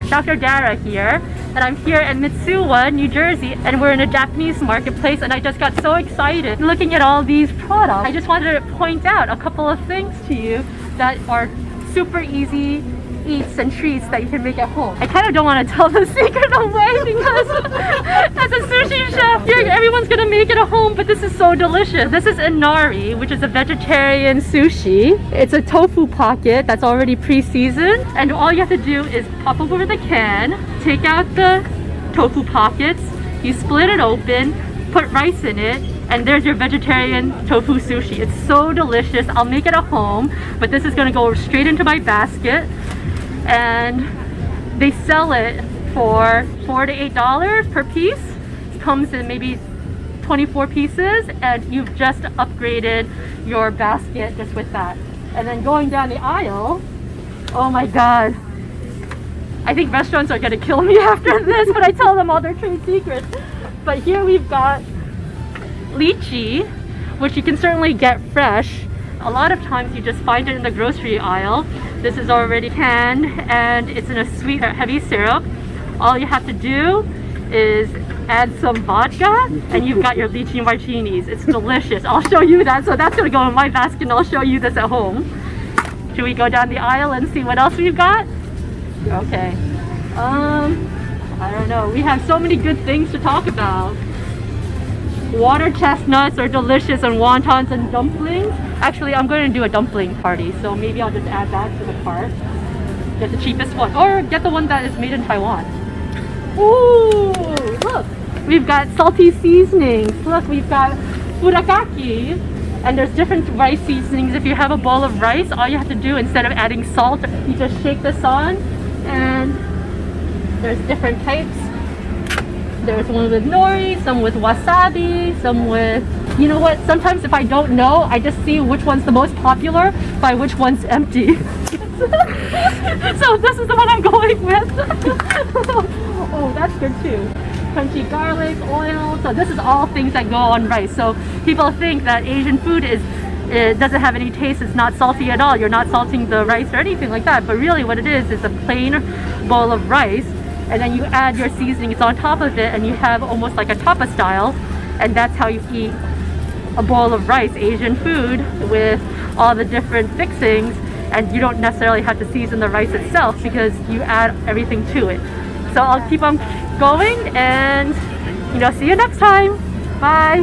Dr. Dara here, and I'm here in Mitsuwa, New Jersey, and we're in a Japanese marketplace, and I just got so excited looking at all these products. I just wanted to point out a couple of things to you that are super easy eats and treats that you can make at home. I kind of don't want to tell the secret away because as a sushi chef, everyone's gonna make it at home, but this is so delicious. This is Inari, which is a vegetarian sushi. It's a tofu pocket that's already pre-seasoned, and all you have to do is pop over the can, take out the tofu pockets, you split it open, put rice in it, and there's your vegetarian tofu sushi. It's so delicious. I'll make it at home, but this is gonna go straight into my basket. And they sell it for $4 to $8 per piece. It comes in maybe 24 pieces, and you've just upgraded your basket just with that. And then going down the aisle, oh my god, I think restaurants are gonna kill me after this when I tell them all their trade secrets. But here we've got lychee, which you can certainly get fresh. A lot of times you just find it in the grocery aisle. This is already canned and it's in a sweet heavy syrup. All you have to do is add some vodka and you've got your lychee martinis. It's delicious. I'll show you that. So that's gonna go in my basket and I'll show you this at home. Should we go down the aisle and see what else we've got? Okay. I don't know. We have so many good things to talk about. Water chestnuts are delicious, and wontons and dumplings. Actually, I'm going to do a dumpling party, so maybe I'll just add that to the cart. Get the cheapest one, or get the one that is made in Taiwan. Ooh, look, we've got salty seasonings. Look, we've got furikake, and there's different rice seasonings. If you have a bowl of rice, all you have to do, instead of adding salt, you just shake this on, and there's different types. There's one with nori, some with wasabi, some with... You know what? Sometimes if I don't know, I just see which one's the most popular by which one's empty. So this is the one I'm going with. Oh, that's good too. Crunchy garlic, oil. So this is all things that go on rice. So people think that Asian food it doesn't have any taste, it's not salty at all. You're not salting the rice or anything like that. But really what it is a plain bowl of rice. And then you add your seasonings on top of it and you have almost like a tapa style, and that's how you eat a bowl of rice, Asian food, with all the different fixings, and you don't necessarily have to season the rice itself because you add everything to it. So I'll keep on going and see you next time. Bye.